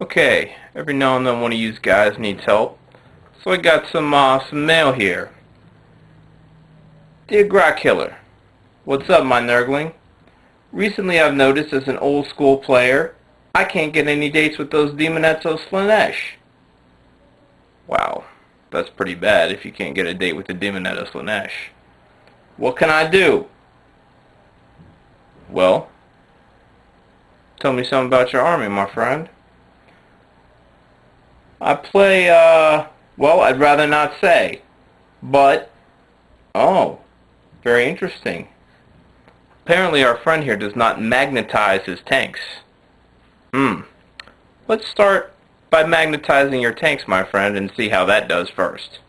Okay, every now and then one of you guys needs help. So I got some mail here. Dear grotkilla, what's up, my nerdling? Recently I've noticed as an old school player, I can't get any dates with those demonettes Slanesh. Wow, that's pretty bad if you can't get a date with the demonette Slanesh. What can I do? Well, tell me something about your army, my friend. I play, well, I'd rather not say. But, oh, very interesting. Apparently our friend here does not magnetize his tanks. Let's start by magnetizing your tanks, my friend, and see how that does first.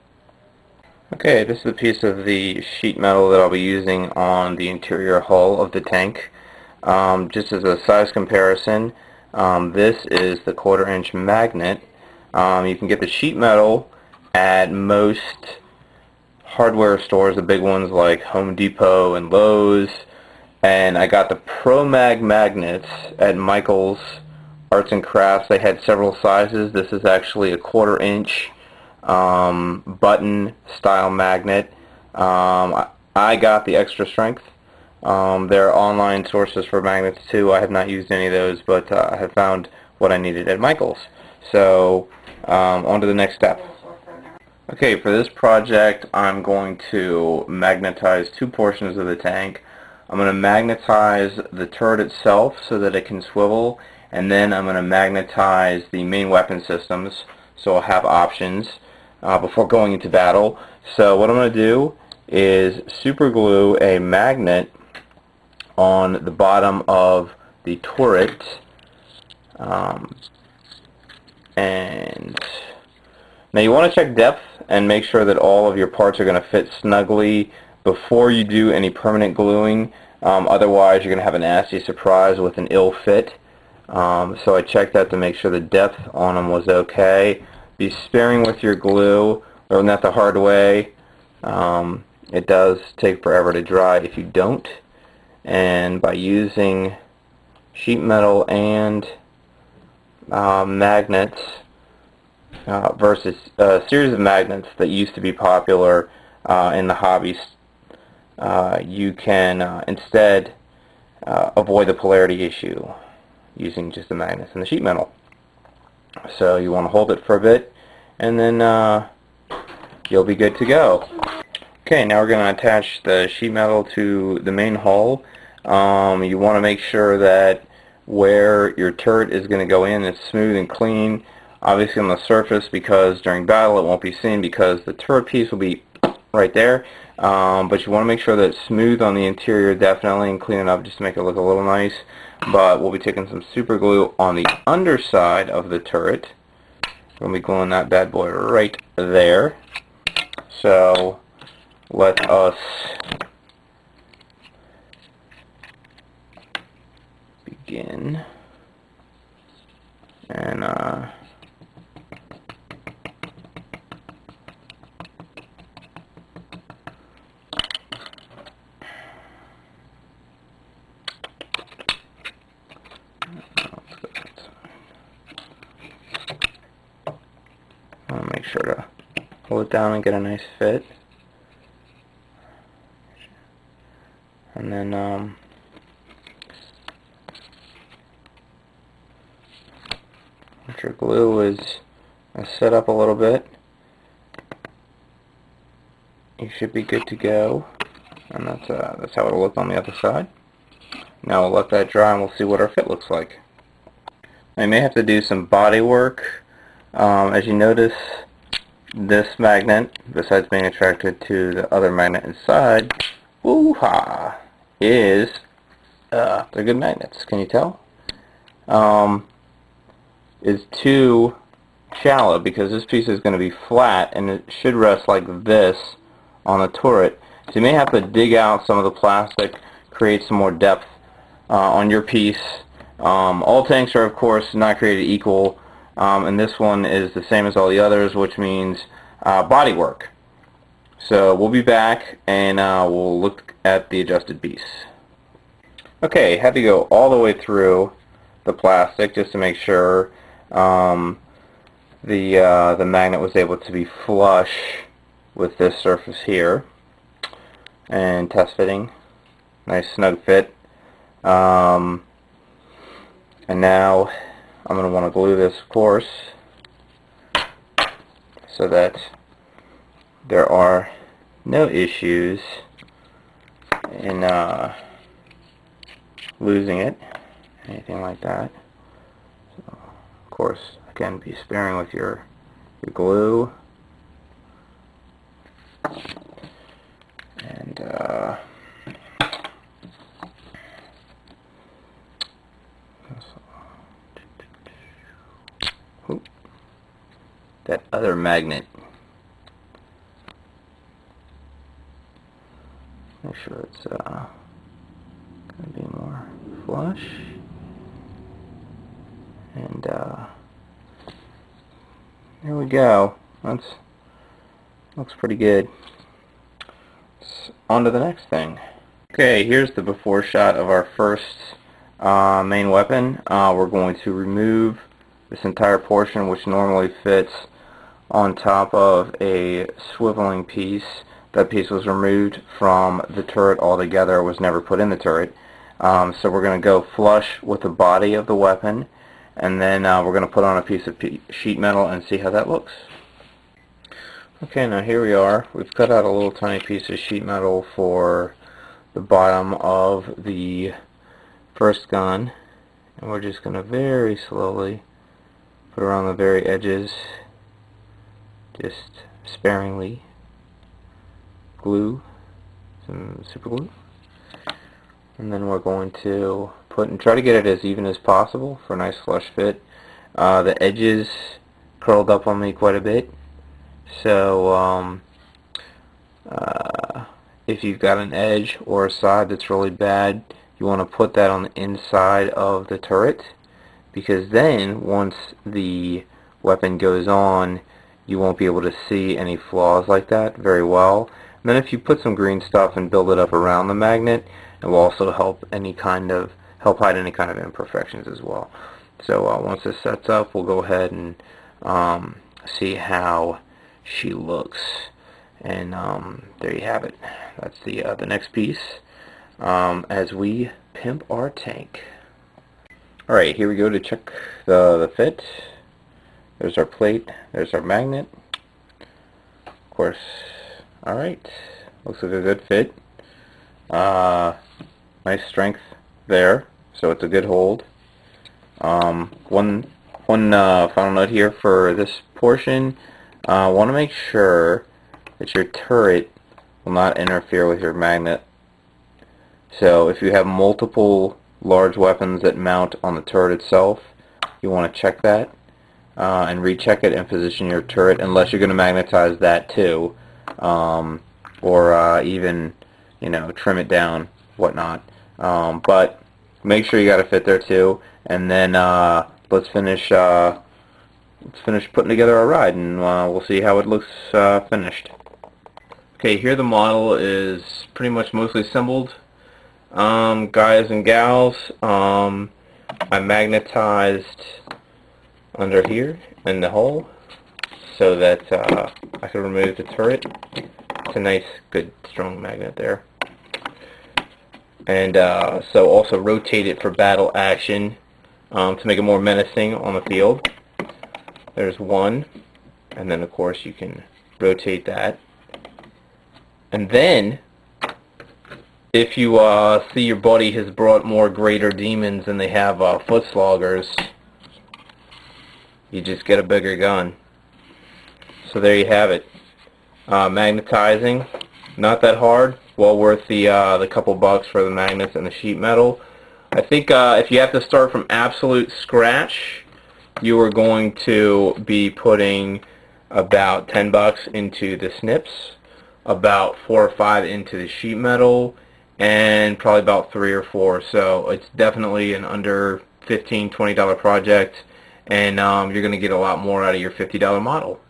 Okay, this is a piece of the sheet metal that I'll be using on the interior hull of the tank. Just as a size comparison, this is the 1/4" magnet. You can get the sheet metal at most hardware stores, the big ones like Home Depot and Lowe's, and I got the Pro Mag magnets at Michael's Arts and Crafts. They had several sizes. This is actually a 1/4" button style magnet. I got the extra strength. There are online sources for magnets too. I have not used any of those, but I have found what I needed at Michael's. So on to the next step. Okay, for this project I'm going to magnetize two portions of the tank. I'm going to magnetize the turret itself so that it can swivel, and then I'm going to magnetize the main weapon systems so I'll have options before going into battle. So what I'm going to do is super glue a magnet on the bottom of the turret, and now you want to check depth and make sure that all of your parts are going to fit snugly before you do any permanent gluing. Otherwise you're going to have a nasty surprise with an ill fit. So I checked that to make sure the depth on them was okay. Be sparing with your glue. Learn that the hard way. It does take forever to dry if you don't. And by using sheet metal and magnets versus a series of magnets that used to be popular in the hobbies, you can instead avoid the polarity issue using just the magnets and the sheet metal. So you want to hold it for a bit, and then you'll be good to go. Okay, now we're going to attach the sheet metal to the main hull. You want to make sure that where your turret is going to go in is smooth and clean. Obviously on the surface, because during battle it won't be seen because the turret piece will be right there. But you want to make sure that it's smooth on the interior definitely, and clean it up just to make it look a little nice. But we'll be taking some super glue on the underside of the turret. We'll be gluing that bad boy right there. So let us begin. And I want to make sure to hold it down and get a nice fit. And then once your glue is set up a little bit, you should be good to go. And that's how it'll look on the other side. Now we'll let that dry and we'll see what our fit looks like. I may have to do some body work. As you notice, this magnet, besides being attracted to the other magnet inside, woo-ha, they're good magnets. Can you tell? Is too shallow because this piece is going to be flat and it should rest like this on the turret. So you may have to dig out some of the plastic, create some more depth on your piece. All tanks are of course not created equal, and this one is the same as all the others, which means body work. So we'll be back and we'll look at the adjusted piece. Okay, had to go all the way through the plastic just to make sure The magnet was able to be flush with this surface here, and test fitting, nice snug fit. And now I'm going to want to glue this, of course, so that there are no issues in losing it, anything like that. So, of course, again, be sparing with your glue. And that other magnet, make sure it's going to be more flush, and there we go. Looks pretty good. On to the next thing. Okay, here's the before shot of our first main weapon. We're going to remove this entire portion, which normally fits on top of a swiveling piece. That piece was removed from the turret altogether. It was never put in the turret. So we're going to go flush with the body of the weapon, and then we're going to put on a piece of sheet metal and see how that looks. Okay, now here we are. We've cut out a little tiny piece of sheet metal for the bottom of the first gun, and we're just going to very slowly put around the very edges, just sparingly glue, some super glue, and then we're going to put and try to get it as even as possible for a nice flush fit. The edges curled up on me quite a bit, so if you've got an edge or a side that's really bad, you want to put that on the inside of the turret, because then once the weapon goes on, you won't be able to see any flaws like that very well. And then if you put some green stuff and build it up around the magnet, it will also help hide any kind of imperfections as well. So once this sets up, we'll go ahead and see how she looks. And there you have it. That's the next piece as we pimp our tank. Alright, here we go to check the fit. There's our plate, there's our magnet. Of course, alright, looks like a good fit. Nice strength there, so it's a good hold. One final note here for this portion. Want to make sure that your turret will not interfere with your magnet. So if you have multiple large weapons that mount on the turret itself, you want to check that and recheck it and position your turret, unless you're going to magnetize that too, or even, trim it down, whatnot. But make sure you got to fit there too, and then let's finish putting together our ride, and we'll see how it looks finished. Okay, here the model is pretty much mostly assembled. Guys and gals, I magnetized under here in the hole so that I can remove the turret. It's a nice, good, strong magnet there. And so also rotate it for battle action to make it more menacing on the field. There's one, and then of course you can rotate that. And then if you see your buddy has brought more greater demons and they have foot sloggers, you just get a bigger gun. So there you have it. Magnetizing, not that hard, well worth the couple bucks for the magnets and the sheet metal. I think if you have to start from absolute scratch, you are going to be putting about 10 bucks into the snips, about 4 or 5 into the sheet metal, and probably about 3 or 4. So it's definitely an under $15, $20 project, and you're going to get a lot more out of your $50 model.